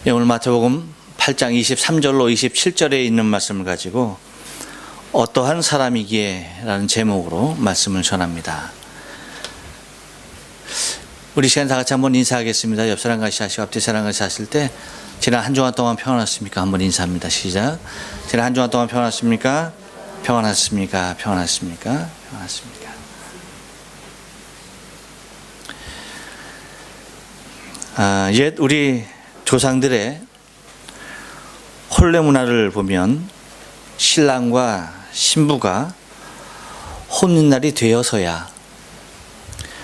오늘 마태복음 8장 23절로 27절에 있는 말씀을 가지고 어떠한 사람이기에 라는 제목으로 말씀을 전합니다. 우리 시간 다 같이 한번 인사하겠습니다. 옆 사람 같이 하시고 앞뒤 사람 같이 하실 때 지난 한 주간 동안 평안하십니까? 한번 인사합니다. 시작. 지난 한 주간 동안 평안하십니까? 평안하십니까? 평안하십니까? 평안하십니까? 옛 우리 조상들의 혼례 문화를 보면 신랑과 신부가 혼인날이 되어서야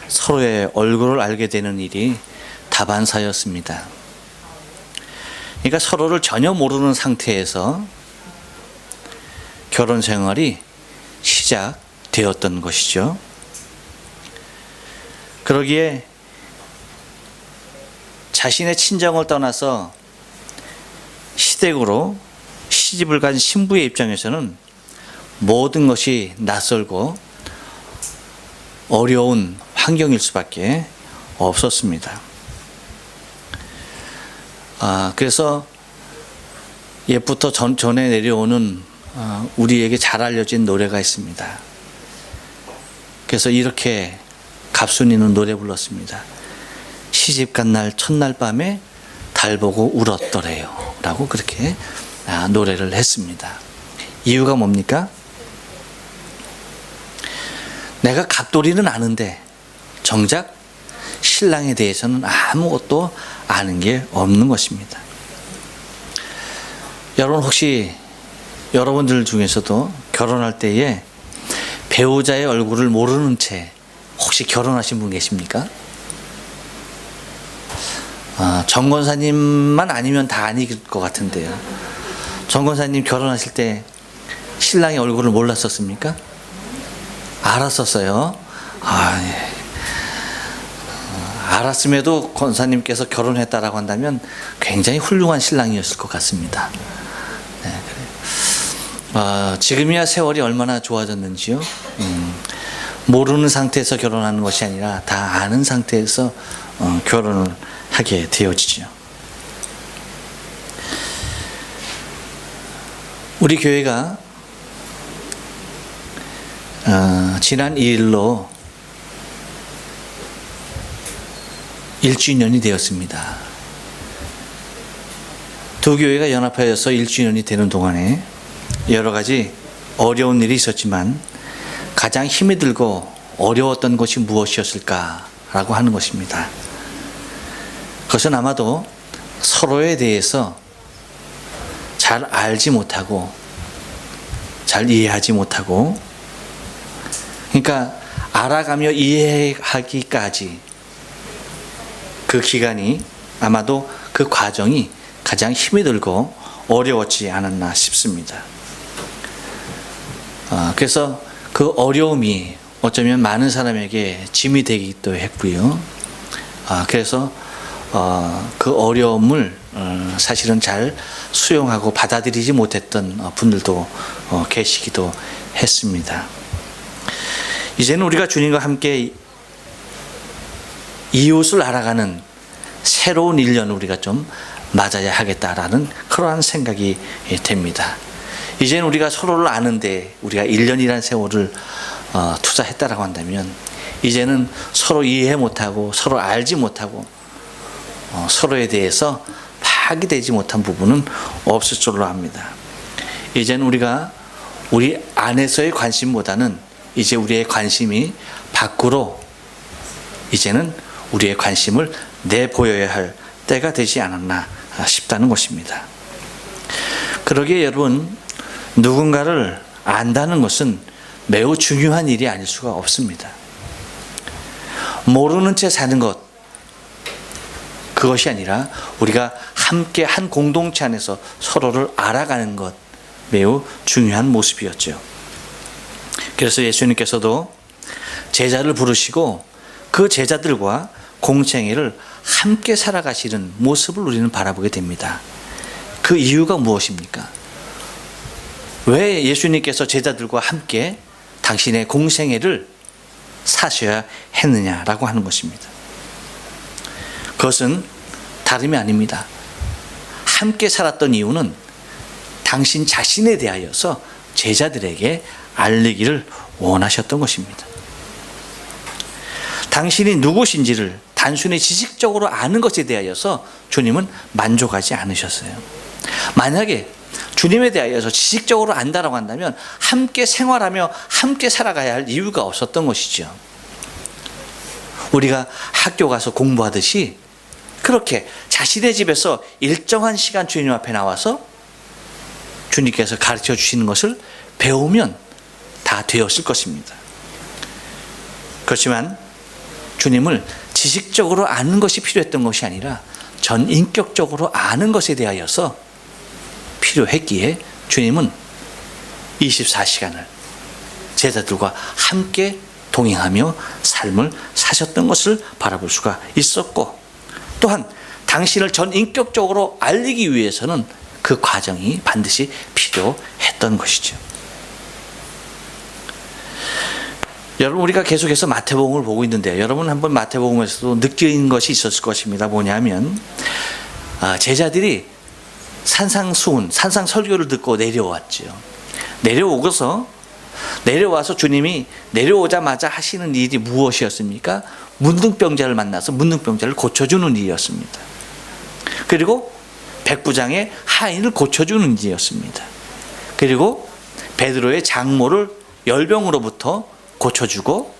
서로의 얼굴을 알게 되는 일이 다반사였습니다. 그러니까 서로를 전혀 모르는 상태에서 결혼 생활이 시작되었던 것이죠. 그러기에 자신의 친정을 떠나서 시댁으로 시집을 간 신부의 입장에서는 모든 것이 낯설고 어려운 환경일 수밖에 없었습니다. 그래서 옛부터 전해 내려오는 우리에게 잘 알려진 노래가 있습니다. 그래서 이렇게 갑순이는 노래 불렀습니다. 시집 간 날 첫날 밤에 달 보고 울었더래요 라고 그렇게 노래를 했습니다. 이유가 뭡니까? 내가 갑돌이는 아는데 정작 신랑에 대해서는 아무것도 아는 게 없는 것입니다. 여러분 혹시 여러분들 중에서도 결혼할 때에 배우자의 얼굴을 모르는 채 혹시 결혼하신 분 계십니까? 정 권사님만 아니면 다 아닐 것 같은데요. 정 권사님 결혼하실 때 신랑의 얼굴을 몰랐었습니까? 알았었어요. 예. 알았음에도 권사님께서 결혼했다라고 한다면 굉장히 훌륭한 신랑이었을 것 같습니다. 네, 그래요. 지금이야 세월이 얼마나 좋아졌는지요. 모르는 상태에서 결혼하는 것이 아니라 다 아는 상태에서 결혼을 하게 되어지죠. 우리 교회가 지난 2일로 1주년이 되었습니다. 두 교회가 연합하여서 1주년이 되는 동안에 여러 가지 어려운 일이 있었지만 가장 힘이 들고 어려웠던 것이 무엇이었을까라고 하는 것입니다. 그것은 아마도 서로에 대해서 잘 알지 못하고 잘 이해하지 못하고, 그러니까 알아가며 이해하기까지 그 기간이, 아마도 그 과정이 가장 힘이 들고 어려웠지 않았나 싶습니다. 그래서 그 어려움이 어쩌면 많은 사람에게 짐이 되기도 했고요. 그래서 그 어려움을 사실은 잘 수용하고 받아들이지 못했던 분들도 계시기도 했습니다. 이제는 우리가 주님과 함께 이웃을 알아가는 새로운 1년을 우리가 좀 맞아야 하겠다라는 그러한 생각이 됩니다. 이제는 우리가 서로를 아는데 우리가 1년이라는 세월을 투자했다라고 한다면 이제는 서로 이해 못하고 서로 알지 못하고 서로에 대해서 파악되지 못한 부분은 없을 줄로 압니다. 이제는 우리가 우리 안에서의 관심보다는 이제 우리의 관심이 밖으로, 이제는 우리의 관심을 내보여야 할 때가 되지 않았나 싶다는 것입니다. 그러기에 여러분, 누군가를 안다는 것은 매우 중요한 일이 아닐 수가 없습니다. 모르는 채 사는 것, 그것이 아니라 우리가 함께 한 공동체 안에서 서로를 알아가는 것, 매우 중요한 모습이었죠. 그래서 예수님께서도 제자를 부르시고 그 제자들과 공생애를 함께 살아가시는 모습을 우리는 바라보게 됩니다. 그 이유가 무엇입니까? 왜 예수님께서 제자들과 함께 당신의 공생애를 사셔야 했느냐라고 하는 것입니다. 그것은 다름이 아닙니다. 함께 살았던 이유는 당신 자신에 대하여서 제자들에게 알리기를 원하셨던 것입니다. 당신이 누구신지를 단순히 지식적으로 아는 것에 대하여서 주님은 만족하지 않으셨어요. 만약에 주님에 대하여서 지식적으로 안다라고 한다면 함께 생활하며 함께 살아가야 할 이유가 없었던 것이죠. 우리가 학교 가서 공부하듯이 그렇게 자신의 집에서 일정한 시간 주님 앞에 나와서 주님께서 가르쳐 주시는 것을 배우면 다 되었을 것입니다. 그렇지만 주님을 지식적으로 아는 것이 필요했던 것이 아니라 전인격적으로 아는 것에 대하여서 필요했기에 주님은 24시간을 제자들과 함께 동행하며 삶을 사셨던 것을 바라볼 수가 있었고, 또한 당신을 전인격적으로 알리기 위해서는 그 과정이 반드시 필요했던 것이죠. 여러분, 우리가 계속해서 마태복음을 보고 있는데 여러분 한번 마태복음에서도 느낀 것이 있었을 것입니다. 뭐냐면 제자들이 산상수훈, 산상설교를 듣고 내려왔죠. 내려와서 주님이 내려오자마자 하시는 일이 무엇이었습니까? 문둥병자를 만나서 문둥병자를 고쳐주는 일이었습니다. 그리고 백부장의 하인을 고쳐주는 일이었습니다. 그리고 베드로의 장모를 열병으로부터 고쳐주고,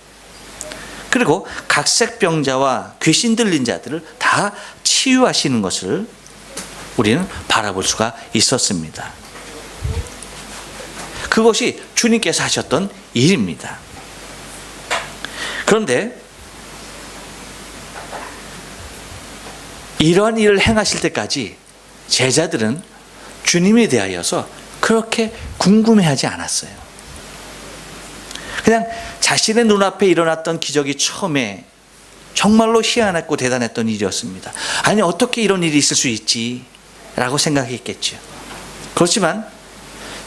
그리고 각색병자와 귀신 들린 자들을 다 치유하시는 것을 우리는 바라볼 수가 있었습니다. 그것이 주님께서 하셨던 일입니다. 그런데 이러한 일을 행하실 때까지 제자들은 주님에 대하여서 그렇게 궁금해하지 않았어요. 그냥 자신의 눈앞에 일어났던 기적이 처음에 정말로 희한했고 대단했던 일이었습니다. 아니, 어떻게 이런 일이 있을 수 있지? 라고 생각했겠죠. 그렇지만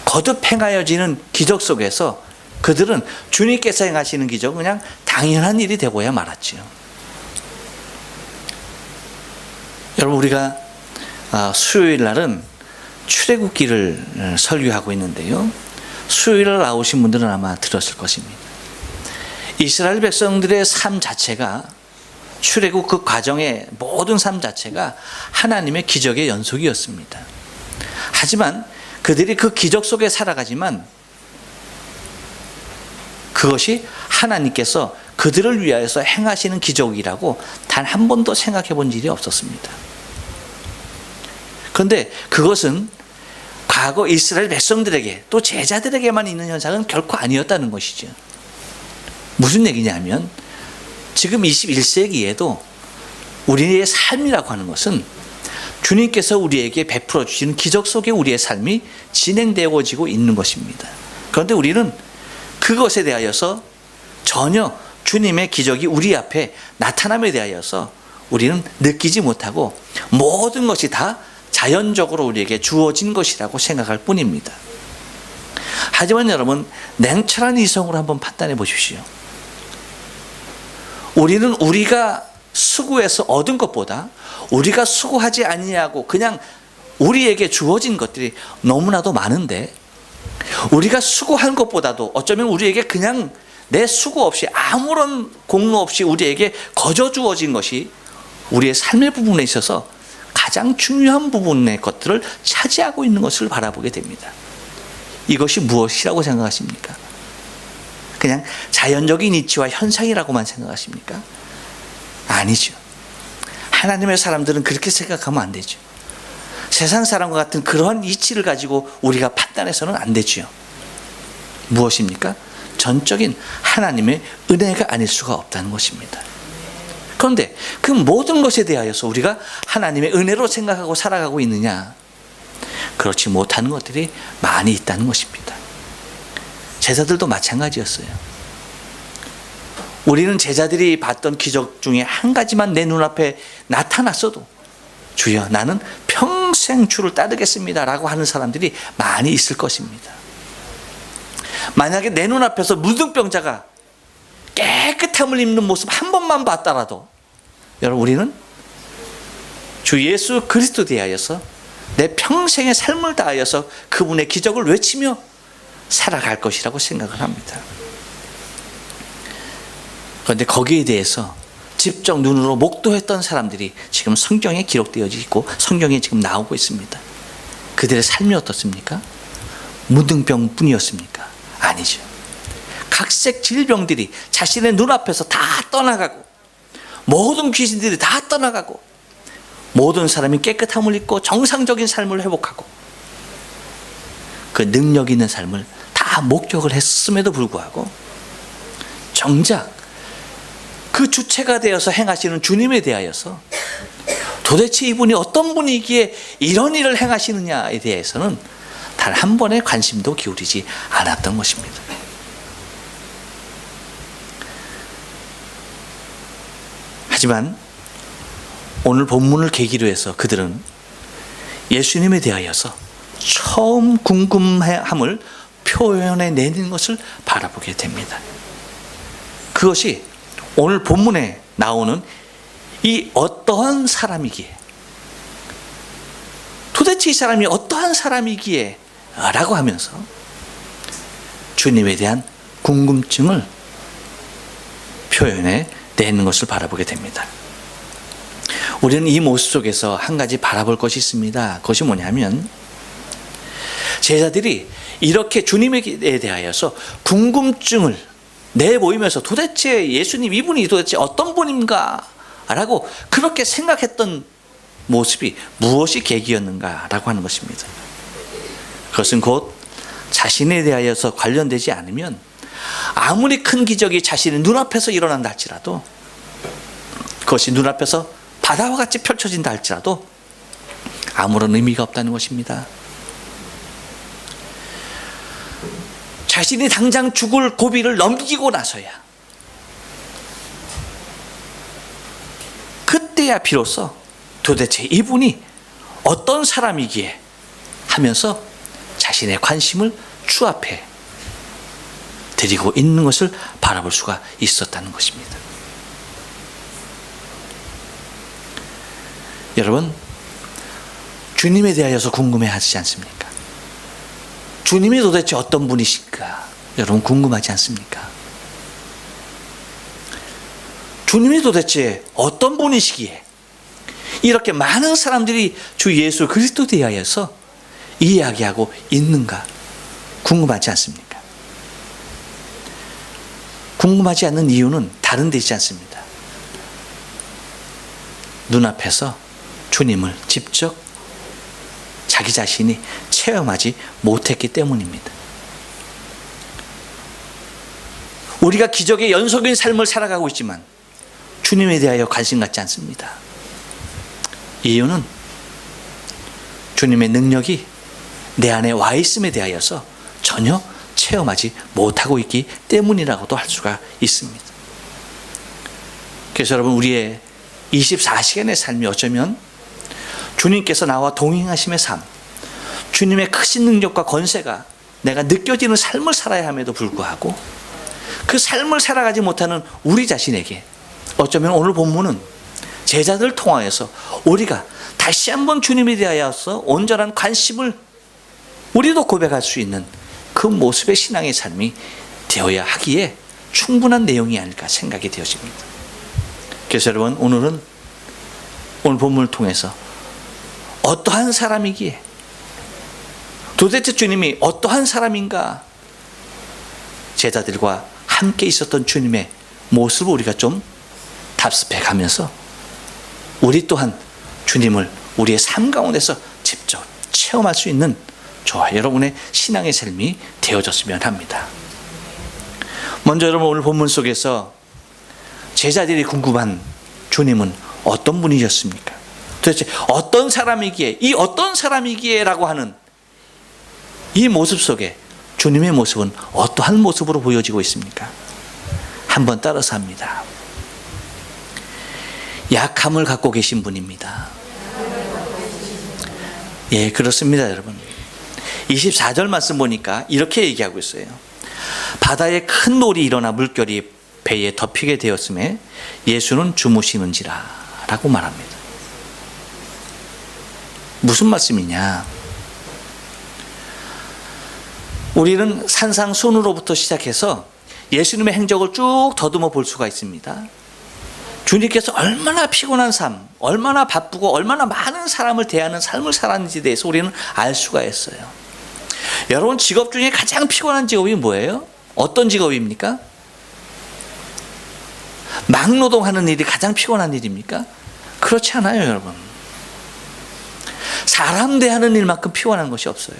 거듭 행하여지는 기적 속에서 그들은 주님께서 행하시는 기적은 그냥 당연한 일이 되고야 말았죠. 여러분, 우리가 수요일 날은 출애굽기를 설교하고 있는데요, 수요일 날 나오신 분들은 아마 들었을 것입니다. 이스라엘 백성들의 삶 자체가, 출애굽 그 과정의 모든 삶 자체가 하나님의 기적의 연속이었습니다. 하지만 그들이 그 기적 속에 살아가지만 그것이 하나님께서 그들을 위하여서 행하시는 기적이라고 단 한 번도 생각해 본 일이 없었습니다. 그런데 그것은 과거 이스라엘 백성들에게 또 제자들에게만 있는 현상은 결코 아니었다는 것이죠. 무슨 얘기냐면 지금 21세기에도 우리의 삶이라고 하는 것은 주님께서 우리에게 베풀어 주시는 기적 속에 우리의 삶이 진행되어지고 있는 것입니다. 그런데 우리는 그것에 대하여서 전혀 주님의 기적이 우리 앞에 나타남에 대하여서 우리는 느끼지 못하고 모든 것이 다 자연적으로 우리에게 주어진 것이라고 생각할 뿐입니다. 하지만 여러분, 냉철한 이성으로 한번 판단해 보십시오. 우리는 우리가 수고해서 얻은 것보다 우리가 수고하지 아니하고 그냥 우리에게 주어진 것들이 너무나도 많은데, 우리가 수고한 것보다도 어쩌면 우리에게 그냥 내 수고 없이 아무런 공로 없이 우리에게 거저 주어진 것이 우리의 삶의 부분에 있어서 가장 중요한 부분의 것들을 차지하고 있는 것을 바라보게 됩니다. 이것이 무엇이라고 생각하십니까? 그냥 자연적인 이치와 현상이라고만 생각하십니까? 아니죠. 하나님의 사람들은 그렇게 생각하면 안 되죠. 세상 사람과 같은 그러한 이치를 가지고 우리가 판단해서는 안 되죠. 무엇입니까? 전적인 하나님의 은혜가 아닐 수가 없다는 것입니다. 그런데 그 모든 것에 대하여서 우리가 하나님의 은혜로 생각하고 살아가고 있느냐? 그렇지 못하는 것들이 많이 있다는 것입니다. 제자들도 마찬가지였어요. 우리는 제자들이 봤던 기적 중에 한 가지만 내 눈앞에 나타났어도 주여 나는 평생 주를 따르겠습니다 라고 하는 사람들이 많이 있을 것입니다. 만약에 내 눈앞에서 문둥병자가 깨끗함을 입는 모습 한 번만 봤더라도 여러분, 우리는 주 예수 그리스도에 대하여서 내 평생의 삶을 다하여서 그분의 기적을 외치며 살아갈 것이라고 생각을 합니다. 그런데 거기에 대해서 직접 눈으로 목도했던 사람들이 지금 성경에 기록되어 있고 성경에 지금 나오고 있습니다. 그들의 삶이 어떻습니까? 무등병뿐이었습니까? 아니죠. 각색 질병들이 자신의 눈앞에서 다 떠나가고, 모든 귀신들이 다 떠나가고, 모든 사람이 깨끗함을 입고 정상적인 삶을 회복하고, 그 능력 있는 삶을 다 목격을 했음에도 불구하고 정작 그 주체가 되어서 행하시는 주님에 대하여서 도대체 이분이 어떤 분이기에 이런 일을 행하시느냐에 대해서는 단 한 번의 관심도 기울이지 않았던 것입니다. 하지만 오늘 본문을 계기로 해서 그들은 예수님에 대하여서 처음 궁금함을 표현해 내는 것을 바라보게 됩니다. 그것이 오늘 본문에 나오는 이 어떠한 사람이기에, 도대체 이 사람이 어떠한 사람이기에 라고 하면서 주님에 대한 궁금증을 표현해 내는 것을 바라보게 됩니다. 우리는 이 모습 속에서 한 가지 바라볼 것이 있습니다. 그것이 뭐냐면, 제자들이 이렇게 주님에 대하여서 궁금증을 내보이면서 도대체 예수님 이분이 도대체 어떤 분인가 라고 그렇게 생각했던 모습이 무엇이 계기였는가 라고 하는 것입니다. 그것은 곧 자신에 대하여서 관련되지 않으면 아무리 큰 기적이 자신의 눈앞에서 일어난다 할지라도, 그것이 눈앞에서 바다와 같이 펼쳐진다 할지라도 아무런 의미가 없다는 것입니다. 자신이 당장 죽을 고비를 넘기고 나서야, 그때야 비로소 도대체 이분이 어떤 사람이기에 하면서 자신의 관심을 주 앞에 드리고 있는 것을 바라볼 수가 있었다는 것입니다. 여러분, 주님에 대하여서 궁금해하지 않습니까? 주님이 도대체 어떤 분이실까? 여러분 궁금하지 않습니까? 주님이 도대체 어떤 분이시기에 이렇게 많은 사람들이 주 예수 그리스도에 대하여서 이야기하고 있는가 궁금하지 않습니까? 궁금하지 않는 이유는 다른 데 있지 않습니다. 눈앞에서 주님을 직접 자기 자신이 체험하지 못했기 때문입니다. 우리가 기적의 연속인 삶을 살아가고 있지만 주님에 대하여 관심 갖지 않습니다. 이유는 주님의 능력이 내 안에 와 있음에 대하여서 전혀 체험하지 못하고 있기 때문이라고도 할 수가 있습니다. 그래서 여러분, 우리의 24시간의 삶이 어쩌면 주님께서 나와 동행하심의 삶, 주님의 크신 능력과 권세가 내가 느껴지는 삶을 살아야 함에도 불구하고 그 삶을 살아가지 못하는 우리 자신에게 어쩌면 오늘 본문은 제자들을 통하여서 우리가 다시 한번 주님에 대하여서 온전한 관심을 우리도 고백할 수 있는 그 모습의 신앙의 삶이 되어야 하기에 충분한 내용이 아닐까 생각이 되어집니다. 그래서 여러분, 오늘 본문을 통해서 어떠한 사람이기에, 도대체 주님이 어떠한 사람인가, 제자들과 함께 있었던 주님의 모습을 우리가 좀 답습해 가면서 우리 또한 주님을 우리의 삶 가운데서 직접 체험할 수 있는 저와 여러분의 신앙의 삶이 되어졌으면 합니다. 먼저 여러분, 오늘 본문 속에서 제자들이 궁금한 주님은 어떤 분이셨습니까? 도대체 어떤 사람이기에, 이 어떤 사람이기에 라고 하는 이 모습 속에 주님의 모습은 어떠한 모습으로 보여지고 있습니까? 한번 따라서 합니다. 약함을 갖고 계신 분입니다. 예, 그렇습니다, 여러분. 24절 말씀 보니까 이렇게 얘기하고 있어요. 바다에 큰 놀이 일어나 물결이 배에 덮이게 되었음에 예수는 주무시는지라 라고 말합니다. 무슨 말씀이냐? 우리는 산상순으로부터 시작해서 예수님의 행적을 쭉 더듬어 볼 수가 있습니다. 주님께서 얼마나 피곤한 삶, 얼마나 바쁘고 얼마나 많은 사람을 대하는 삶을 살았는지에 대해서 우리는 알 수가 있어요. 여러분, 직업 중에 가장 피곤한 직업이 뭐예요? 어떤 직업입니까? 막노동하는 일이 가장 피곤한 일입니까? 그렇지 않아요, 여러분. 사람 대하는 일만큼 피곤한 것이 없어요.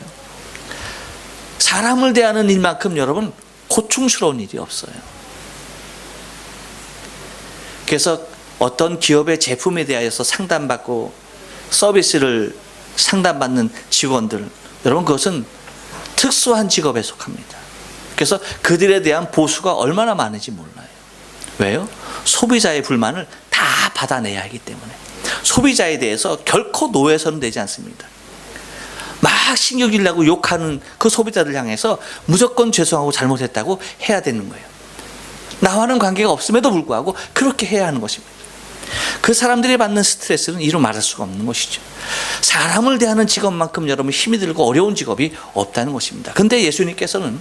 사람을 대하는 일만큼 여러분 고충스러운 일이 없어요. 그래서 어떤 기업의 제품에 대하여서 상담받고 서비스를 상담받는 직원들, 여러분 그것은 특수한 직업에 속합니다. 그래서 그들에 대한 보수가 얼마나 많은지 몰라요. 왜요? 소비자의 불만을 다 받아내야 하기 때문에. 소비자에 대해서 결코 노예서는 되지 않습니다. 막 신경질 나고 욕하는 그 소비자들 향해서 무조건 죄송하고 잘못했다고 해야 되는 거예요. 나와는 관계가 없음에도 불구하고 그렇게 해야 하는 것입니다. 그 사람들이 받는 스트레스는 이루 말할 수가 없는 것이죠. 사람을 대하는 직업만큼 여러분 힘이 들고 어려운 직업이 없다는 것입니다. 근데 예수님께서는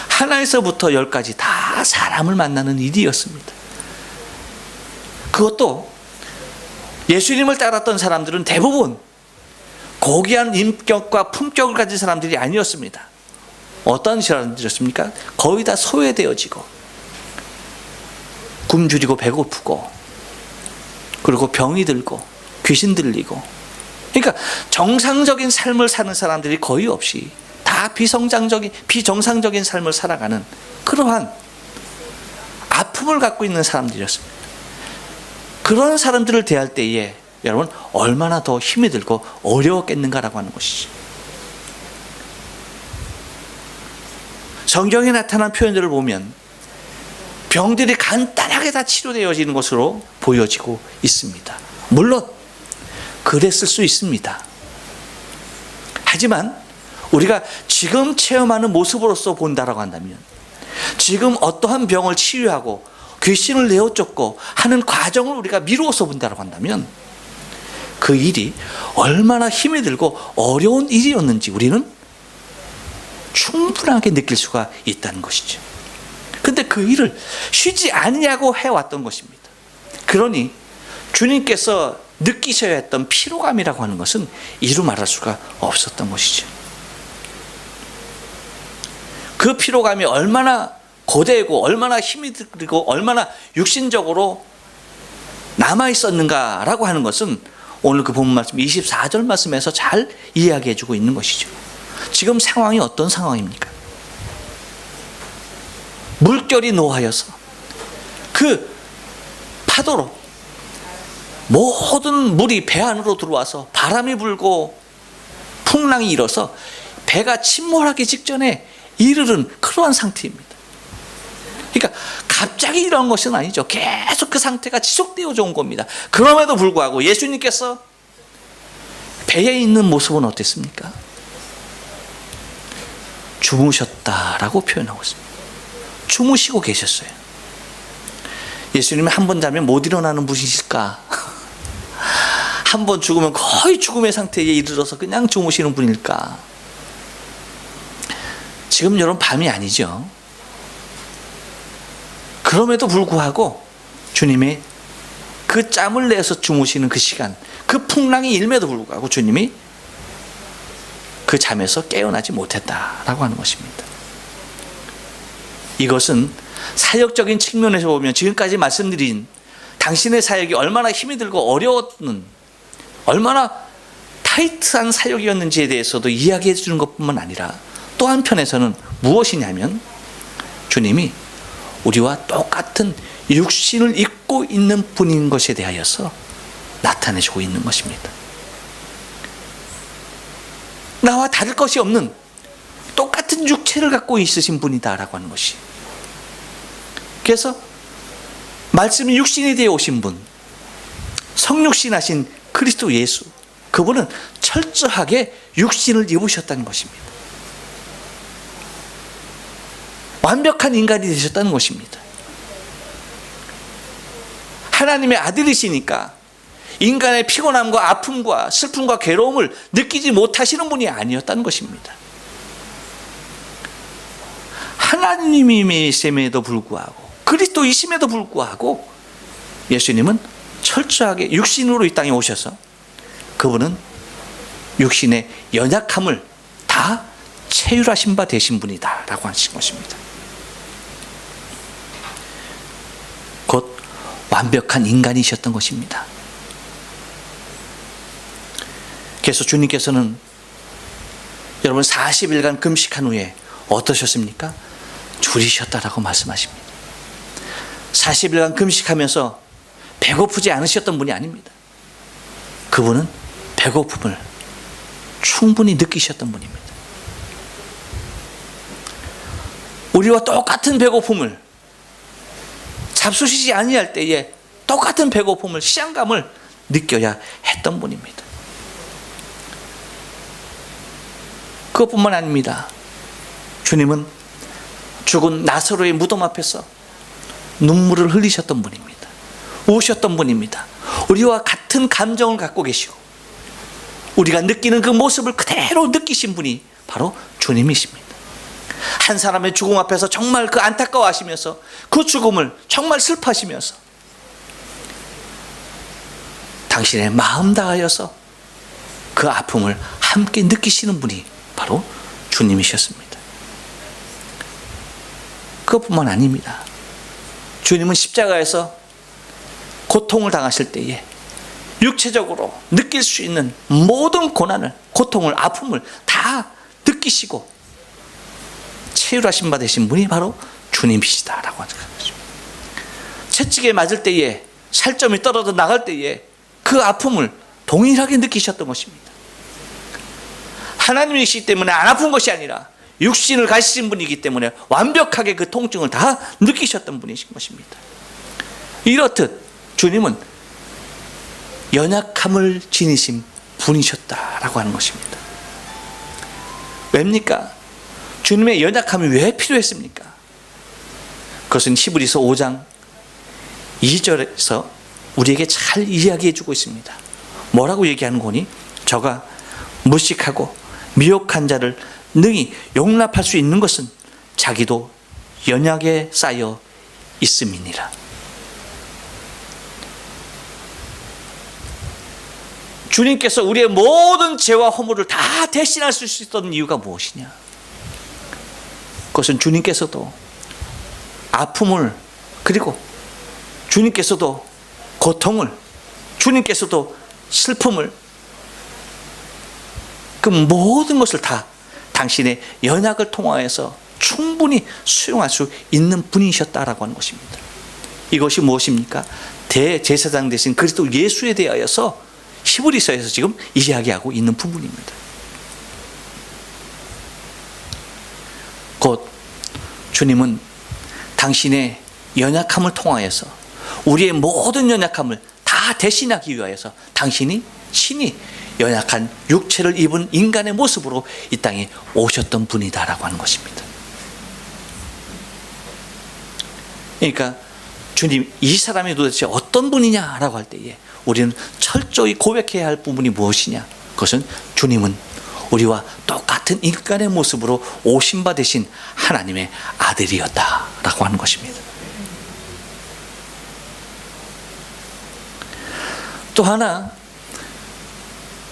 하나에서부터 열까지 다 사람을 만나는 일이었습니다. 그것도 예수님을 따랐던 사람들은 대부분 고귀한 인격과 품격을 가진 사람들이 아니었습니다. 어떤 사람들이었습니까? 거의 다 소외되어지고 굶주리고 배고프고 그리고 병이 들고 귀신 들리고, 그러니까 정상적인 삶을 사는 사람들이 거의 없이 다 비정상적인 삶을 살아가는 그러한 아픔을 갖고 있는 사람들이었습니다. 그런 사람들을 대할 때에 여러분 얼마나 더 힘이 들고 어려웠겠는가라고 하는 것이죠. 성경에 나타난 표현들을 보면 병들이 간단하게 다 치료되어지는 것으로 보여지고 있습니다. 물론 그랬을 수 있습니다. 하지만 우리가 지금 체험하는 모습으로서 본다라고 한다면, 지금 어떠한 병을 치유하고 귀신을 내어쫓고 하는 과정을 우리가 미루어서 본다라고 한다면 그 일이 얼마나 힘이 들고 어려운 일이었는지 우리는 충분하게 느낄 수가 있다는 것이죠. 근데 그 일을 쉬지 않냐고 해왔던 것입니다. 그러니 주님께서 느끼셔야 했던 피로감이라고 하는 것은 이루 말할 수가 없었던 것이죠. 그 피로감이 얼마나 고되고 얼마나 힘이 들고 얼마나 육신적으로 남아있었는가라고 하는 것은 오늘 그 본문 말씀 24절 말씀에서 잘 이야기해 주고 있는 것이죠. 지금 상황이 어떤 상황입니까? 물결이 노하여서 그 파도로 모든 물이 배 안으로 들어와서 바람이 불고 풍랑이 일어서 배가 침몰하기 직전에 이르는 그러한 상태입니다. 그러니까 갑자기 이런 것은 아니죠. 계속 그 상태가 지속되어져 온 겁니다. 그럼에도 불구하고 예수님께서 배에 있는 모습은 어땠습니까? 주무셨다라고 표현하고 있습니다. 주무시고 계셨어요. 예수님이 한 번 자면 못 일어나는 분이실까? 한 번 죽으면 거의 죽음의 상태에 이르러서 그냥 주무시는 분일까? 지금 여러분 밤이 아니죠. 그럼에도 불구하고 주님의 그 짬을 내서 주무시는 그 시간, 그 풍랑이 일매도 불구하고 주님이 그 잠에서 깨어나지 못했다라고 하는 것입니다. 이것은 사역적인 측면에서 보면 지금까지 말씀드린 당신의 사역이 얼마나 힘이 들고 어려웠는, 얼마나 타이트한 사역이었는지에 대해서도 이야기해 주는 것뿐만 아니라 또 한편에서는 무엇이냐면 주님이 우리와 똑같은 육신을 입고 있는 분인 것에 대하여서 나타내주고 있는 것입니다. 나와 다를 것이 없는 똑같은 육체를 갖고 있으신 분이다라고 하는 것이. 그래서 말씀이 육신이 되어 오신 분, 성육신하신 그리스도 예수, 그분은 철저하게 육신을 입으셨다는 것입니다. 완벽한 인간이 되셨다는 것입니다. 하나님의 아들이시니까 인간의 피곤함과 아픔과 슬픔과 괴로움을 느끼지 못하시는 분이 아니었다는 것입니다. 하나님이심에도 불구하고 그리스도이심에도 불구하고 예수님은 철저하게 육신으로 이 땅에 오셔서 그분은 육신의 연약함을 다 체휼하신 바 되신 분이다 라고 하신 것입니다. 곧 완벽한 인간이셨던 것입니다. 그래서 주님께서는 여러분 40일간 금식한 후에 어떠셨습니까? 줄이셨다라고 말씀하십니다. 40일간 금식하면서 배고프지 않으셨던 분이 아닙니다. 그분은 배고픔을 충분히 느끼셨던 분입니다. 우리와 똑같은 배고픔을 잡수시지 아니할 때에 똑같은 배고픔을 시장감을 느껴야 했던 분입니다. 그것뿐만 아닙니다. 주님은 죽은 나사로의 무덤 앞에서 눈물을 흘리셨던 분입니다. 우셨던 분입니다. 우리와 같은 감정을 갖고 계시고 우리가 느끼는 그 모습을 그대로 느끼신 분이 바로 주님이십니다. 한 사람의 죽음 앞에서 정말 그 안타까워하시면서 그 죽음을 정말 슬퍼하시면서 당신의 마음 다하여서 그 아픔을 함께 느끼시는 분이 바로 주님이셨습니다. 그것뿐만 아닙니다. 주님은 십자가에서 고통을 당하실 때에 육체적으로 느낄 수 있는 모든 고난을, 고통을, 아픔을 다 느끼시고 체휼하신 바 되신 분이 바로 주님이시다라고 하는 거죠. 채찍에 맞을 때에, 살점이 떨어져 나갈 때에 그 아픔을 동일하게 느끼셨던 것입니다. 하나님이시기 때문에 안 아픈 것이 아니라 육신을 가지신 분이기 때문에 완벽하게 그 통증을 다 느끼셨던 분이신 것입니다. 이렇듯 주님은 연약함을 지니신 분이셨다라고 하는 것입니다. 왜입니까? 주님의 연약함이 왜 필요했습니까? 그것은 히브리서 5장 2절에서 우리에게 잘 이야기해 주고 있습니다. 뭐라고 얘기하는 거니? 저가 무식하고 미혹한 자를 능히 용납할 수 있는 것은 자기도 연약에 쌓여 있음이니라. 주님께서 우리의 모든 죄와 허물을 다 대신할 수 있었던 이유가 무엇이냐? 그것은 주님께서도 아픔을, 그리고 주님께서도 고통을, 주님께서도 슬픔을, 그 모든 것을 다 당신의 연약을 통하여서 충분히 수용할 수 있는 분이셨다라고 하는 것입니다. 이것이 무엇입니까? 대제사장 되신 그리스도 예수에 대하여서 히브리서에서 지금 이야기하고 있는 부분입니다. 곧 주님은 당신의 연약함을 통하여서 우리의 모든 연약함을 다 대신하기 위하여서 당신이 친히 연약한 육체를 입은 인간의 모습으로 이 땅에 오셨던 분이다라고 하는 것입니다. 그러니까 주님, 이 사람이 도대체 어떤 분이냐라고 할 때에 우리는 철저히 고백해야 할 부분이 무엇이냐? 그것은 주님은 우리와 똑같은 인간의 모습으로 오신 바 되신 하나님의 아들이었다라고 하는 것입니다. 또 하나,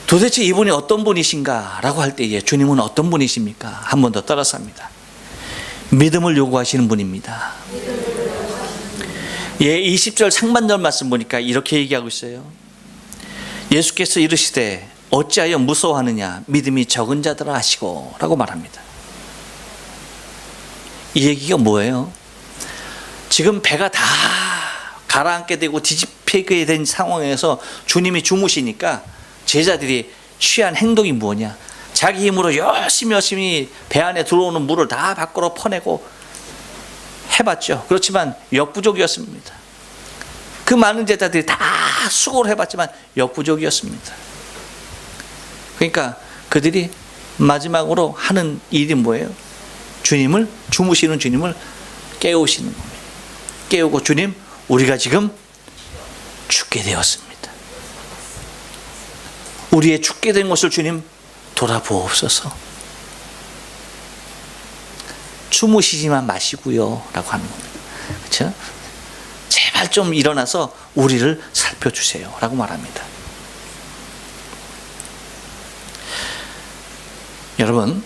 도대체 이분이 어떤 분이신가 라고 할 때에 주님은 어떤 분이십니까? 한 번 더 따라서 합니다. 믿음을 요구하시는 분입니다. 예, 20절 상반절 말씀 보니까 이렇게 얘기하고 있어요. 예수께서 이르시되 어찌하여 무서워하느냐, 믿음이 적은 자들아 하시고 라고 말합니다. 이 얘기가 뭐예요? 지금 배가 다 가라앉게 되고 뒤집히게 된 상황에서 주님이 주무시니까 제자들이 취한 행동이 뭐냐? 자기 힘으로 열심히 배 안에 들어오는 물을 다 밖으로 퍼내고 해봤죠. 그렇지만 역부족이었습니다. 그 많은 제자들이 다 수고를 해봤지만 역부족이었습니다. 그러니까 그들이 마지막으로 하는 일이 뭐예요? 주님을, 주무시는 주님을 깨우시는 겁니다. 깨우고, 주님, 우리가 지금 죽게 되었습니다. 우리의 죽게 된 것을 주님 돌아보옵소서. 주무시지만 마시고요 라고 하는 겁니다. 그렇죠? 제발 좀 일어나서 우리를 살펴주세요 라고 말합니다. 여러분,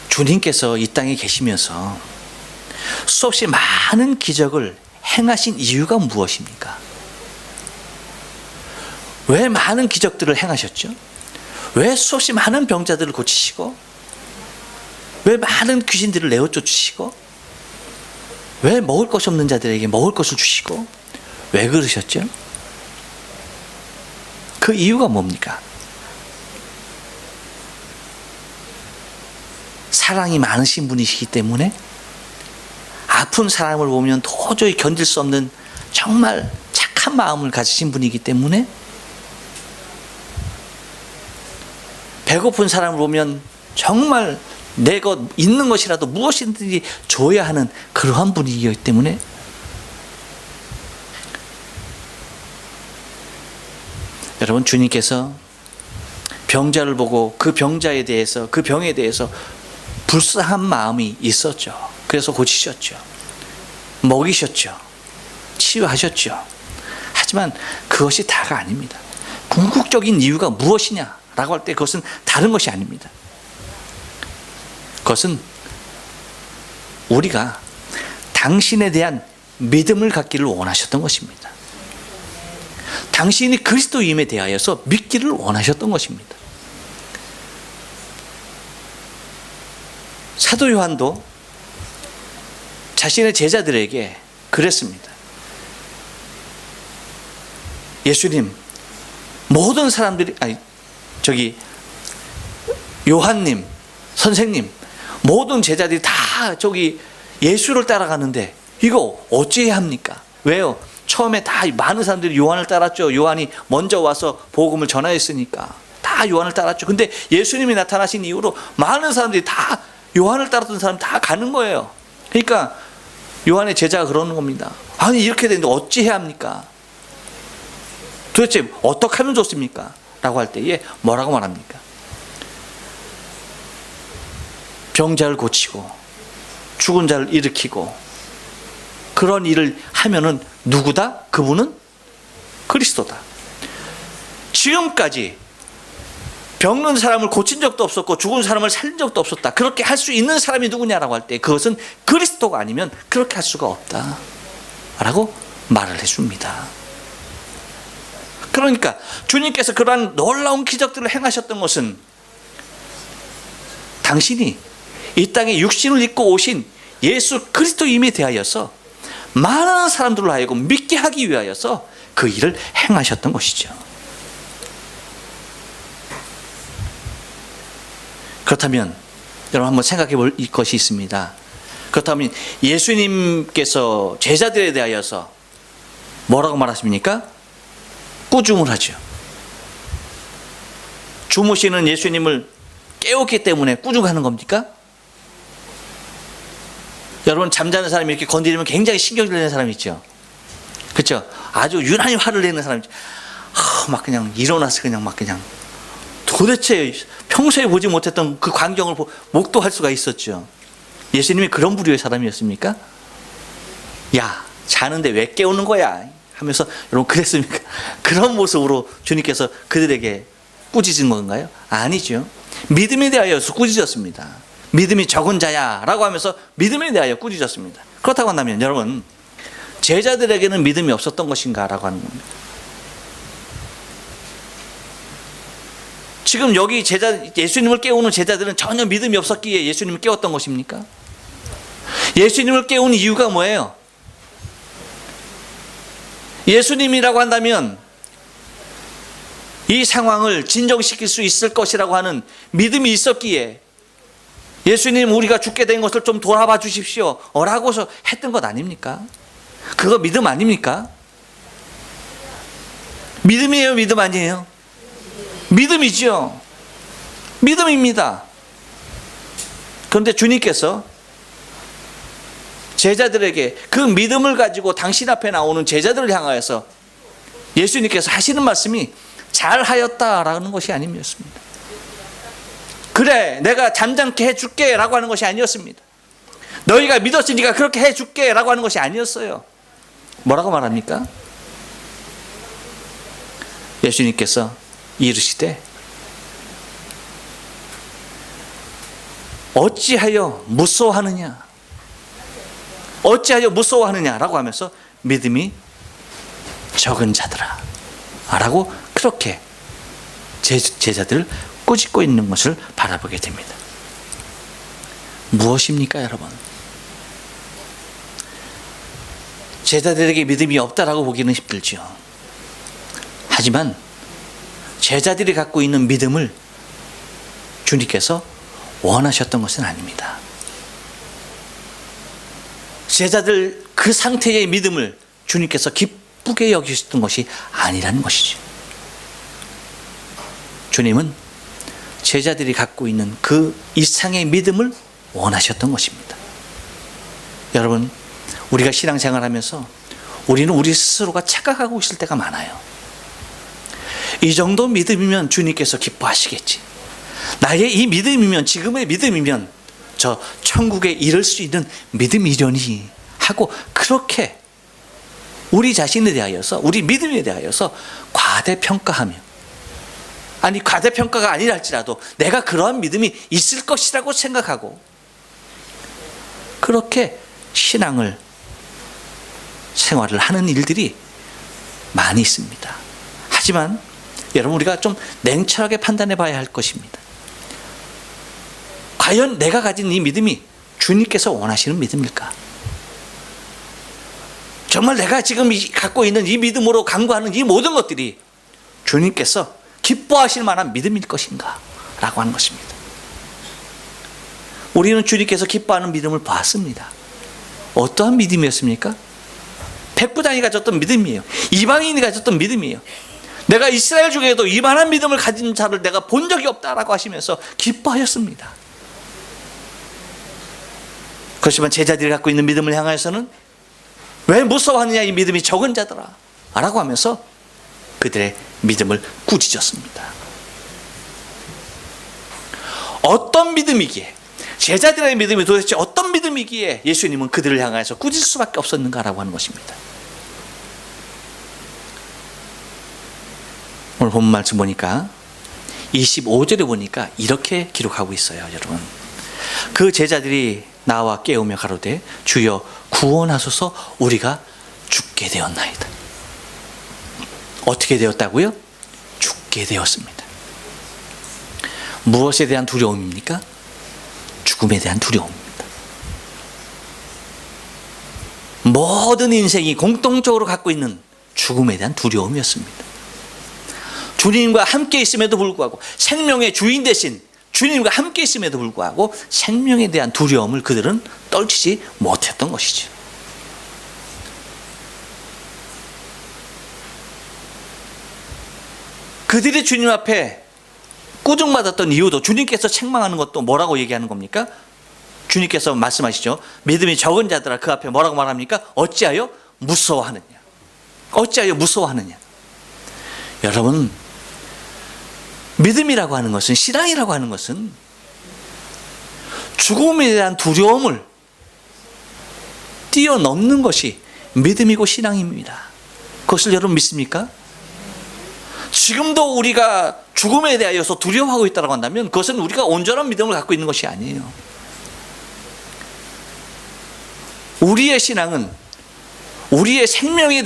주님께서 이 땅에 계시면서 수없이 많은 기적을 행하신 이유가 무엇입니까? 왜 많은 기적들을 행하셨죠? 왜 수없이 많은 병자들을 고치시고, 왜 많은 귀신들을 내어 쫓으시고, 왜 먹을 것이 없는 자들에게 먹을 것을 주시고, 왜 그러셨죠? 그 이유가 뭡니까? 사랑이 많으신 분이시기 때문에, 아픈 사람을 보면 도저히 견딜 수 없는 정말 착한 마음을 가지신 분이기 때문에, 배고픈 사람을 보면 정말 내 것 있는 것이라도 무엇이든지 줘야 하는 그러한 분이기 때문에, 여러분, 주님께서 병자를 보고 그 병자에 대해서, 그 병에 대해서 불쌍한 마음이 있었죠. 그래서 고치셨죠. 먹이셨죠. 치유하셨죠. 하지만 그것이 다가 아닙니다. 궁극적인 이유가 무엇이냐라고 할 때 그것은 다른 것이 아닙니다. 그것은 우리가 당신에 대한 믿음을 갖기를 원하셨던 것입니다. 당신이 그리스도임에 대하여서 믿기를 원하셨던 것입니다. 사도 요한도 자신의 제자들에게 그랬습니다. 예수님, 모든 사람들이, 요한님, 선생님, 모든 제자들이 다 예수를 따라가는데 이거 어찌해야 합니까? 왜요? 처음에 다 많은 사람들이 요한을 따랐죠. 요한이 먼저 와서 복음을 전하였으니까 다 요한을 따랐죠. 근데 예수님이 나타나신 이후로 많은 사람들이 다 요한을 따랐던 사람 다 가는 거예요. 그러니까 요한의 제자가 그러는 겁니다. 아니, 이렇게 되는데 어찌해야 합니까? 도대체 어떻게 하면 좋습니까? 라고 할 때에 뭐라고 말합니까? 병자를 고치고 죽은 자를 일으키고 그런 일을 하면은 누구다? 그분은 그리스도다. 지금까지 병든 사람을 고친 적도 없었고 죽은 사람을 살린 적도 없었다. 그렇게 할 수 있는 사람이 누구냐라고 할 때 그것은 그리스도가 아니면 그렇게 할 수가 없다 라고 말을 해줍니다. 그러니까 주님께서 그러한 놀라운 기적들을 행하셨던 것은 당신이 이 땅에 육신을 입고 오신 예수 그리스도임에 대하여서 많은 사람들로 하여금 믿게 하기 위하여서 그 일을 행하셨던 것이죠. 그렇다면 여러분 한번 생각해 볼 것이 있습니다. 그렇다면 예수님께서 제자들에 대하여서 뭐라고 말하십니까? 꾸중을 하죠. 주무시는 예수님을 깨웠기 때문에 꾸중하는 겁니까? 여러분, 잠자는 사람이 이렇게 건드리면 굉장히 신경질 내는 사람 있죠. 그렇죠? 아주 유난히 화를 내는 사람 있죠. 막 그냥 일어나서 그냥 도대체 평소에 보지 못했던 그 광경을 목도할 수가 있었죠. 예수님이 그런 부류의 사람이었습니까? 야, 자는데 왜 깨우는 거야? 하면서 여러분 그랬습니까? 그런 모습으로 주님께서 그들에게 꾸짖은 건가요? 아니죠. 믿음에 대하여서 꾸짖었습니다. 믿음이 적은 자야 라고 하면서 믿음에 대하여 꾸짖었습니다. 그렇다고 한다면 여러분, 제자들에게는 믿음이 없었던 것인가 라고 하는 겁니다. 지금 여기 예수님을 깨우는 제자들은 전혀 믿음이 없었기에 예수님을 깨웠던 것입니까? 예수님을 깨운 이유가 뭐예요? 예수님이라고 한다면 이 상황을 진정시킬 수 있을 것이라고 하는 믿음이 있었기에 예수님, 우리가 죽게 된 것을 좀 돌아봐 주십시오 라고서 했던 것 아닙니까? 그거 믿음 아닙니까? 믿음이에요, 믿음 아니에요? 믿음이죠. 믿음입니다. 그런데 주님께서 제자들에게 그 믿음을 가지고 당신 앞에 나오는 제자들을 향하여서 예수님께서 하시는 말씀이 잘하였다라는 것이 아니었습니다. 그래, 내가 잠잠케 해줄게 라고 하는 것이 아니었습니다. 너희가 믿었으니까 그렇게 해줄게 라고 하는 것이 아니었어요. 뭐라고 말합니까? 예수님께서 이르시되 어찌하여 무서워하느냐, 어찌하여 무서워하느냐라고 하면서 믿음이 적은 자들아 라고 그렇게 제자들을 꾸짖고 있는 것을 바라보게 됩니다. 무엇입니까, 여러분? 제자들에게 믿음이 없다라고 보기는 힘들죠. 하지만 제자들이 갖고 있는 믿음을 주님께서 원하셨던 것은 아닙니다. 제자들 그 상태의 믿음을 주님께서 기쁘게 여기셨던 것이 아니라는 것이죠. 주님은 제자들이 갖고 있는 그 이상의 믿음을 원하셨던 것입니다. 여러분, 우리가 신앙생활하면서 우리는 우리 스스로가 착각하고 있을 때가 많아요. 이 정도 믿음이면 주님께서 기뻐하시겠지. 나의 이 믿음이면, 지금의 믿음이면 저 천국에 이를 수 있는 믿음이려니 하고, 그렇게 우리 자신에 대하여서, 우리 믿음에 대하여서 과대평가하며, 아니 과대평가가 아니라 할지라도 내가 그러한 믿음이 있을 것이라고 생각하고, 그렇게 신앙을 생활을 하는 일들이 많이 있습니다. 하지만 여러분, 우리가 좀 냉철하게 판단해 봐야 할 것입니다. 과연 내가 가진 이 믿음이 주님께서 원하시는 믿음일까? 정말 내가 지금 갖고 있는 이 믿음으로 간구하는 이 모든 것들이 주님께서 기뻐하실 만한 믿음일 것인가? 라고 하는 것입니다. 우리는 주님께서 기뻐하는 믿음을 봤습니다. 어떠한 믿음이었습니까? 백부장이 가졌던 믿음이에요. 이방인이 가졌던 믿음이에요. 내가 이스라엘 중에도 이만한 믿음을 가진 자를 내가 본 적이 없다라고 하시면서 기뻐하셨습니다. 그렇지만 제자들이 갖고 있는 믿음을 향하여서는 왜 무서워하느냐, 이 믿음이 적은 자들아 라고 하면서 그들의 믿음을 꾸짖었습니다. 어떤 믿음이기에, 제자들의 믿음이 도대체 어떤 믿음이기에 예수님은 그들을 향해서 꾸짖을 수밖에 없었는가라고 하는 것입니다. 오늘 본 말씀 보니까 25절에 보니까 이렇게 기록하고 있어요. 여러분, 그 제자들이 나와 깨우며 가로되 주여 구원하소서, 우리가 죽게 되었나이다. 어떻게 되었다고요? 죽게 되었습니다. 무엇에 대한 두려움입니까? 죽음에 대한 두려움입니다. 모든 인생이 공통적으로 갖고 있는 죽음에 대한 두려움이었습니다. 주님과 함께 있음에도 불구하고, 생명의 주인 대신 주님과 함께 있음에도 불구하고 생명에 대한 두려움을 그들은 떨치지 못했던 것이죠. 그들이 주님 앞에 꾸중받았던 이유도, 주님께서 책망하는 것도 뭐라고 얘기하는 겁니까? 주님께서 말씀하시죠. 믿음이 적은 자들아, 그 앞에 뭐라고 말합니까? 어찌하여 무서워하느냐. 어찌하여 무서워하느냐. 여러분, 믿음이라고 하는 것은, 신앙이라고 하는 것은 죽음에 대한 두려움을 뛰어넘는 것이 믿음이고 신앙입니다. 그것을 여러분 믿습니까? 지금도 우리가 죽음에 대하여서 두려워하고 있다고 한다면 그것은 우리가 온전한 믿음을 갖고 있는 것이 아니에요. 우리의 신앙은 우리의 생명에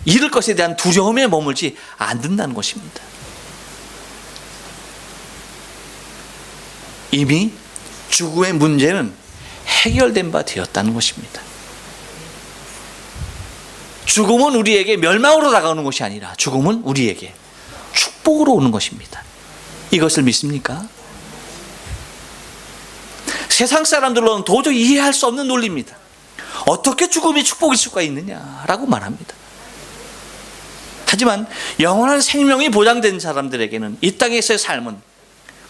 이를 것에 대한 두려움에 머물지 않는다는 것입니다. 이미 죽음의 문제는 해결된 바 되었다는 것입니다. 죽음은 우리에게 멸망으로 다가오는 것이 아니라 죽음은 우리에게 축복으로 오는 것입니다. 이것을 믿습니까? 세상 사람들로는 도저히 이해할 수 없는 논리입니다. 어떻게 죽음이 축복일 수가 있느냐라고 말합니다. 하지만 영원한 생명이 보장된 사람들에게는 이 땅에서의 삶은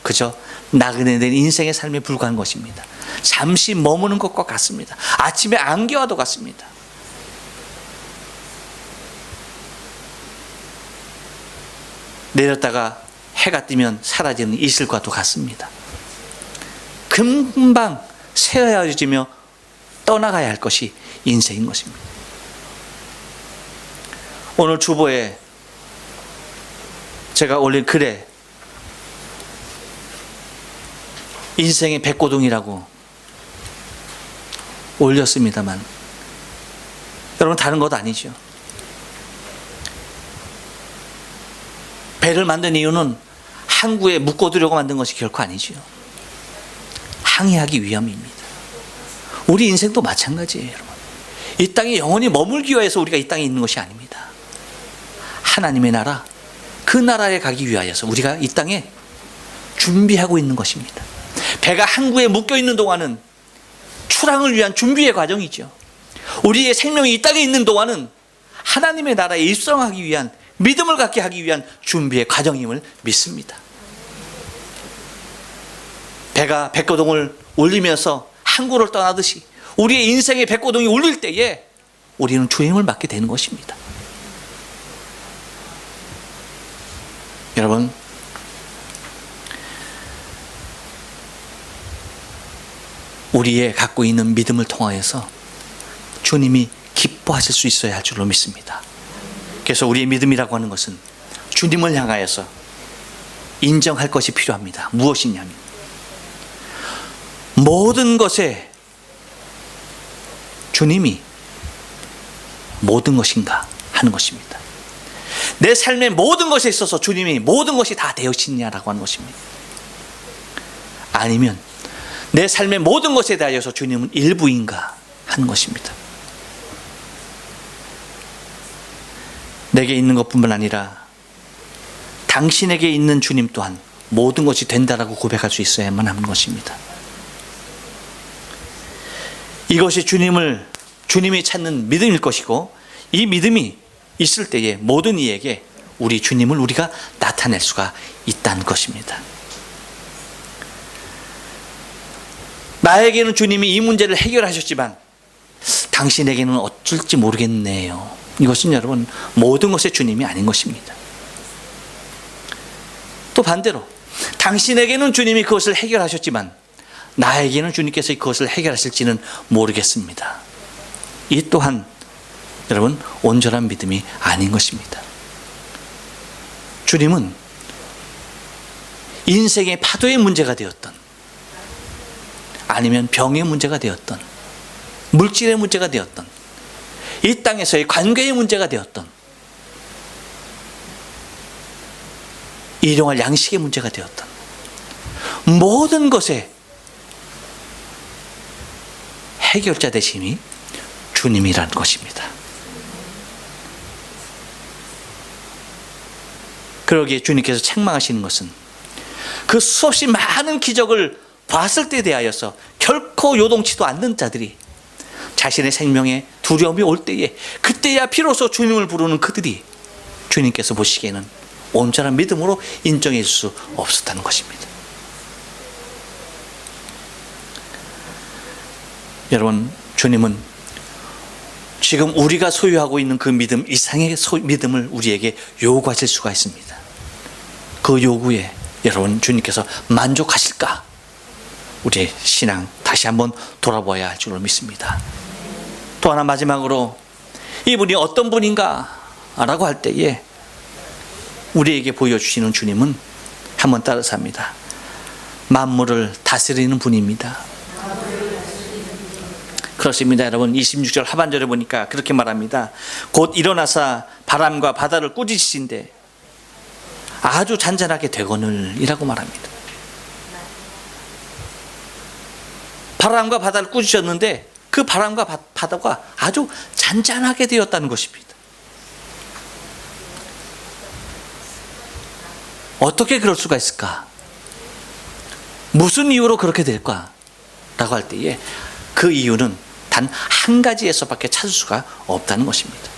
그저 나그네 된 인생의 삶에 불과한 것입니다. 잠시 머무는 것과 같습니다. 아침에 안개와도 같습니다. 내렸다가 해가 뜨면 사라지는 이슬과도 같습니다. 금방 새어야지며 떠나가야 할 것이 인생인 것입니다. 오늘 주보에 제가 올린 글에 인생의 백고동이라고 올렸습니다만, 여러분 다른 것 아니죠. 배를 만든 이유는 항구에 묶어두려고 만든 것이 결코 아니죠. 항해하기 위함입니다. 우리 인생도 마찬가지예요, 여러분. 이 땅에 영원히 머물기 위해서 우리가 이 땅에 있는 것이 아닙니다. 하나님의 나라, 그 나라에 가기 위하여서 우리가 이 땅에 준비하고 있는 것입니다. 배가 항구에 묶여 있는 동안은 출항을 위한 준비의 과정이죠. 우리의 생명이 이 땅에 있는 동안은 하나님의 나라에 입성하기 위한, 믿음을 갖게 하기 위한 준비의 과정임을 믿습니다. 배가 백고동을 울리면서 항구를 떠나듯이 우리의 인생의 백고동이 울릴 때에 우리는 주임을 맡게 되는 것입니다. 여러분, 우리의 갖고 있는 믿음을 통하여서 주님이 기뻐하실 수 있어야 할 줄로 믿습니다. 그래서 우리의 믿음이라고 하는 것은 주님을 향하여서 인정할 것이 필요합니다. 무엇이냐면, 모든 것에 주님이 모든 것인가 하는 것입니다. 내 삶의 모든 것에 있어서 주님이 모든 것이 다 되어지냐라고 하는 것입니다. 아니면 내 삶의 모든 것에 대하여서 주님은 일부인가 하는 것입니다. 내게 있는 것뿐만 아니라 당신에게 있는 주님 또한 모든 것이 된다라고 고백할 수 있어야만 하는 것입니다. 이것이 주님이 찾는 믿음일 것이고, 이 믿음이 있을 때에 모든 이에게 우리 주님을 우리가 나타낼 수가 있다는 것입니다. 나에게는 주님이 이 문제를 해결하셨지만 당신에게는 어쩔지 모르겠네요. 이것은 여러분 모든 것의 주님이 아닌 것입니다. 또 반대로 당신에게는 주님이 그것을 해결하셨지만 나에게는 주님께서 그것을 해결하실지는 모르겠습니다. 이 또한 여러분 온전한 믿음이 아닌 것입니다. 주님은 인생의 파도의 문제가 되었던, 아니면 병의 문제가 되었던, 물질의 문제가 되었던, 이 땅에서의 관계의 문제가 되었던, 일용할 양식의 문제가 되었던 모든 것에 해결자 되심이 주님이라는 것입니다. 그러기에 주님께서 책망하시는 것은 그 수없이 많은 기적을 봤을 때에 대하여서 결코 요동치도 않는 자들이 자신의 생명에 두려움이 올 때에, 그때야 비로소 주님을 부르는 그들이 주님께서 보시기에는 온전한 믿음으로 인정해 줄 수 없었다는 것입니다. 여러분, 주님은 지금 우리가 소유하고 있는 그 믿음 이상의 믿음을 우리에게 요구하실 수가 있습니다. 그 요구에 여러분 주님께서 만족하실까? 우리의 신앙 다시 한번 돌아봐야 할 줄로 믿습니다. 또 하나 마지막으로, 이분이 어떤 분인가 라고 할 때에 우리에게 보여주시는 주님은 한번 따라서 합니다. 만물을 다스리는 분입니다. 그렇습니다. 여러분 26절 하반절에 보니까 그렇게 말합니다. 곧 일어나사 바람과 바다를 꾸짖으신데 아주 잔잔하게 되거늘 이라고 말합니다. 바람과 바다를 꾸짖으셨는데 그 바람과 바다가 아주 잔잔하게 되었다는 것입니다. 어떻게 그럴 수가 있을까? 무슨 이유로 그렇게 될까? 라고 할 때에 그 이유는 단 한 가지에서밖에 찾을 수가 없다는 것입니다.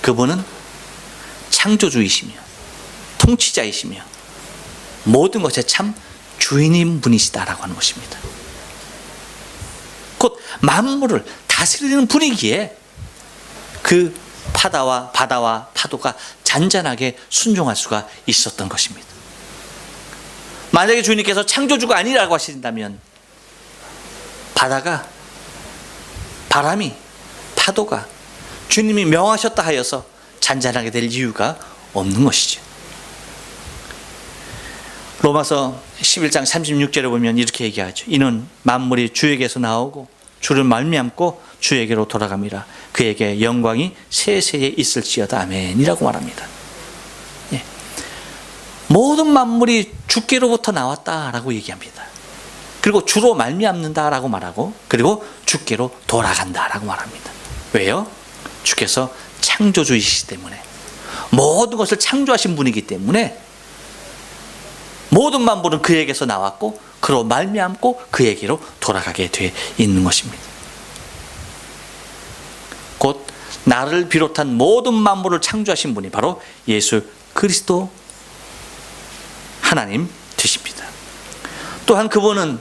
그분은 창조주이시며 통치자이시며 모든 것의 참 주인인 분이시다라고 하는 것입니다. 곧 만물을 다스리는 분이기에 그 바다와 파도가 잔잔하게 순종할 수가 있었던 것입니다. 만약에 주님께서 창조주가 아니라고 하신다면 바다가, 바람이, 파도가 주님이 명하셨다 하여서 잔잔하게 될 이유가 없는 것이죠. 로마서 11장 36절에 보면 이렇게 얘기하죠. 이는 만물이 주에게서 나오고 주를 말미암고 주에게로 돌아갑니다. 그에게 영광이 세세에 있을지어다. 아멘이라고 말합니다. 예. 모든 만물이 주께로부터 나왔다라고 얘기합니다. 그리고 주로 말미암는다라고 말하고, 그리고 주께로 돌아간다라고 말합니다. 왜요? 주께서 창조주이시기 때문에, 모든 것을 창조하신 분이기 때문에 모든 만물은 그에게서 나왔고 그로 말미암고 그에게로 돌아가게 돼 있는 것입니다. 곧 나를 비롯한 모든 만물을 창조하신 분이 바로 예수 그리스도 하나님 되십니다. 또한 그분은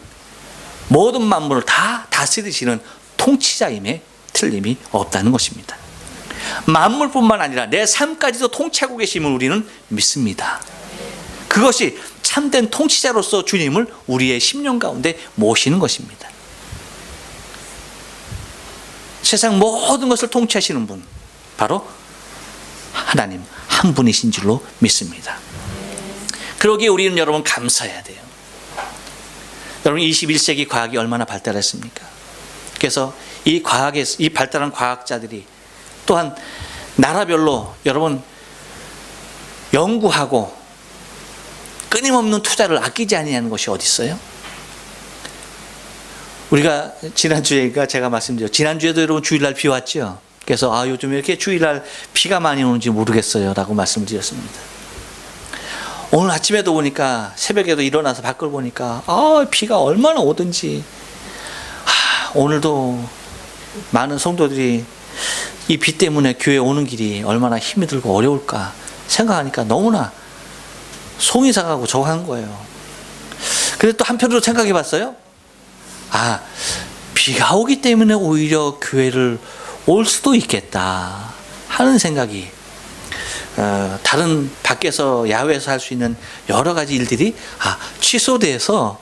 모든 만물을 다 다스리시는 통치자임에 틀림이 없다는 것입니다. 만물뿐만 아니라 내 삶까지도 통치하고 계심을 우리는 믿습니다. 그것이 참된 통치자로서 주님을 우리의 심령 가운데 모시는 것입니다. 세상 모든 것을 통치하시는 분, 바로 하나님 한 분이신 줄로 믿습니다. 그러기에 우리는 여러분 감사해야 돼요. 여러분 21세기 과학이 얼마나 발달했습니까? 그래서 이 발달한 과학자들이 또한 나라별로 여러분 연구하고 끊임없는 투자를 아끼지 아니하는 것이 어디 있어요? 우리가 지난주에 제가 말씀드렸죠. 지난주에도 여러분 주일날 비 왔죠. 그래서 요즘 이렇게 주일날 비가 많이 오는지 모르겠어요 라고 말씀을 드렸습니다. 오늘 아침에도 보니까, 새벽에도 일어나서 밖을 보니까 비가 얼마나 오든지, 오늘도 많은 성도들이 이 비 때문에 교회 오는 길이 얼마나 힘이 들고 어려울까 생각하니까 너무나 속이 상하고 저한 거예요. 근데 또 한편으로 생각해 봤어요. 비가 오기 때문에 오히려 교회를 올 수도 있겠다 하는 생각이, 다른 밖에서 야외에서 할 수 있는 여러 가지 일들이 취소돼서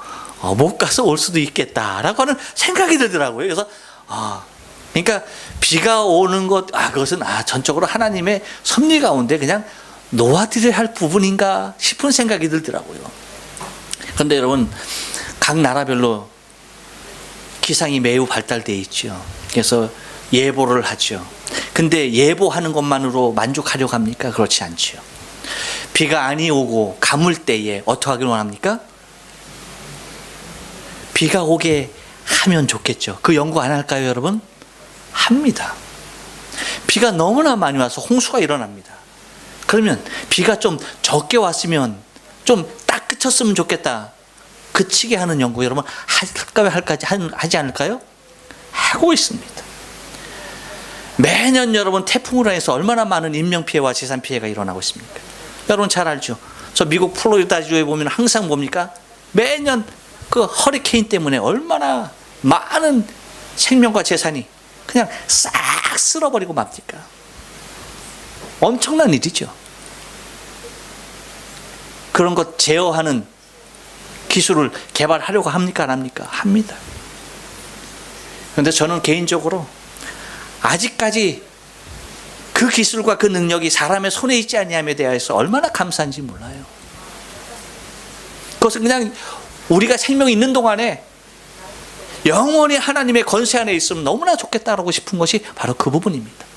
못 가서 올 수도 있겠다라고 하는 생각이 들더라고요. 그래서 그러니까 비가 오는 것, 그것은 전적으로 하나님의 섭리 가운데 그냥 놓아드려야 할 부분인가 싶은 생각이 들더라고요. 그런데 여러분, 각 나라별로 기상이 매우 발달되어 있죠. 그래서 예보를 하죠. 근데 예보하는 것만으로 만족하려고 합니까? 그렇지 않죠. 비가 아니 오고 가물 때에 어떻게 하길 원합니까? 비가 오게 하면 좋겠죠. 그 연구 안 할까요, 여러분? 합니다. 비가 너무나 많이 와서 홍수가 일어납니다. 그러면 비가 좀 적게 왔으면 좀 딱 그쳤으면 좋겠다. 그치게 하는 연구 여러분 하지 않을까요? 하고 있습니다. 매년 여러분 태풍으로 인해서 얼마나 많은 인명피해와 재산피해가 일어나고 있습니까? 여러분 잘 알죠? 저 미국 플로리다주에 보면 항상 뭡니까? 매년 그 허리케인 때문에 얼마나 많은 생명과 재산이 그냥 싹 쓸어버리고 맙니까? 엄청난 일이죠. 그런 것 제어하는 기술을 개발하려고 합니까? 안 합니까? 합니다. 그런데 저는 개인적으로 아직까지 그 기술과 그 능력이 사람의 손에 있지 아니함에 대해서 얼마나 감사한지 몰라요. 그것은 그냥 우리가 생명이 있는 동안에 영원히 하나님의 권세 안에 있으면 너무나 좋겠다라고 싶은 것이 바로 그 부분입니다.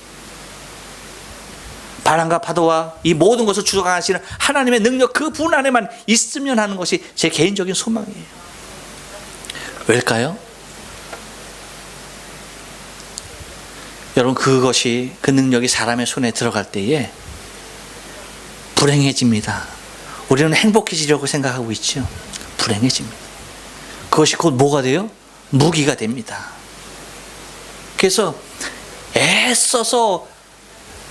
바람과 파도와 이 모든 것을 주관하시는 하나님의 능력 그 분 안에만 있으면 하는 것이 제 개인적인 소망이에요. 왜일까요? 여러분, 그것이, 그 능력이 사람의 손에 들어갈 때에 불행해집니다. 우리는 행복해지려고 생각하고 있죠. 불행해집니다. 그것이 곧 뭐가 돼요? 무기가 됩니다. 그래서 애써서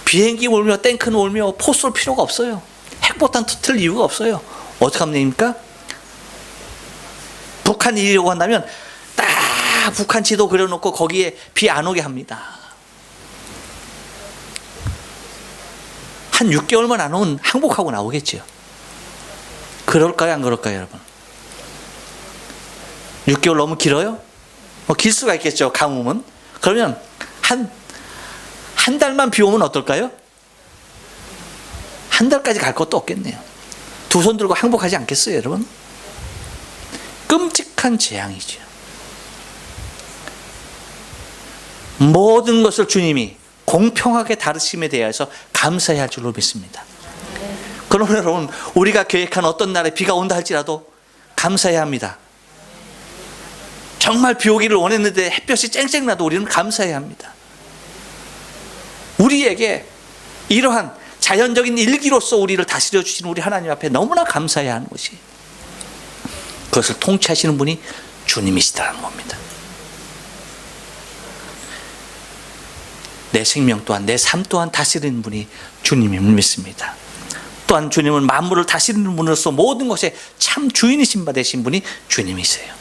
비행기 몰며 탱크는 몰며 포 쏠 필요가 없어요. 핵폭탄 터뜨릴 이유가 없어요. 어떻게 하면 됩니까? 북한이 이려고 한다면 딱 북한 지도 그려놓고 거기에 비 안 오게 합니다. 한 6개월만 안 오면 항복하고 나오겠지요. 그럴까요, 안 그럴까요, 여러분? 6개월 너무 길어요? 길 수가 있겠죠, 가뭄은. 그러면 한 달만 비 오면 어떨까요? 한 달까지 갈 것도 없겠네요. 두 손 들고 항복하지 않겠어요, 여러분? 끔찍한 재앙이죠. 모든 것을 주님이 공평하게 다루심에 대해서 감사해야 할 줄로 믿습니다. 그러면 여러분, 우리가 계획한 어떤 날에 비가 온다 할지라도 감사해야 합니다. 정말 비 오기를 원했는데 햇볕이 쨍쨍 나도 우리는 감사해야 합니다. 우리에게 이러한 자연적인 일기로서 우리를 다스려 주시는 우리 하나님 앞에 너무나 감사해야 하는 것이, 그것을 통치하시는 분이 주님이시다는 겁니다. 내 생명 또한, 내 삶 또한 다스리는 분이 주님임을 믿습니다. 또한 주님은 만물을 다스리는 분으로서 모든 것에 참 주인이신 바 되신 분이 주님이세요.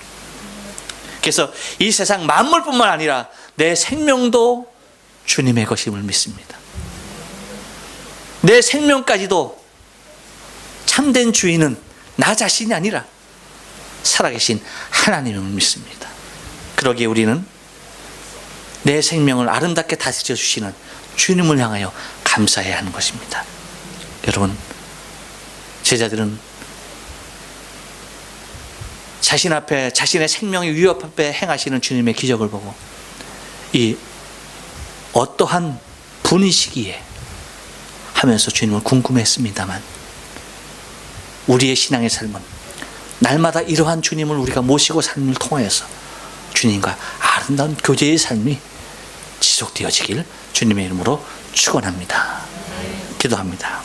그래서 이 세상 만물뿐만 아니라 내 생명도 주님의 것임을 믿습니다. 내 생명까지도 참된 주인은 나 자신이 아니라 살아계신 하나님을 믿습니다. 그러기에 우리는 내 생명을 아름답게 다스려 주시는 주님을 향하여 감사해야 하는 것입니다. 여러분, 제자들은 자신 앞에, 자신의 생명의 위협 앞에 행하시는 주님의 기적을 보고 이 어떠한 분이시기에 하면서 주님을 궁금했습니다만, 우리의 신앙의 삶은 날마다 이러한 주님을 우리가 모시고 삶을 통하여서 주님과 아름다운 교제의 삶이 지속되어지길 주님의 이름으로 축원합니다. 기도합니다.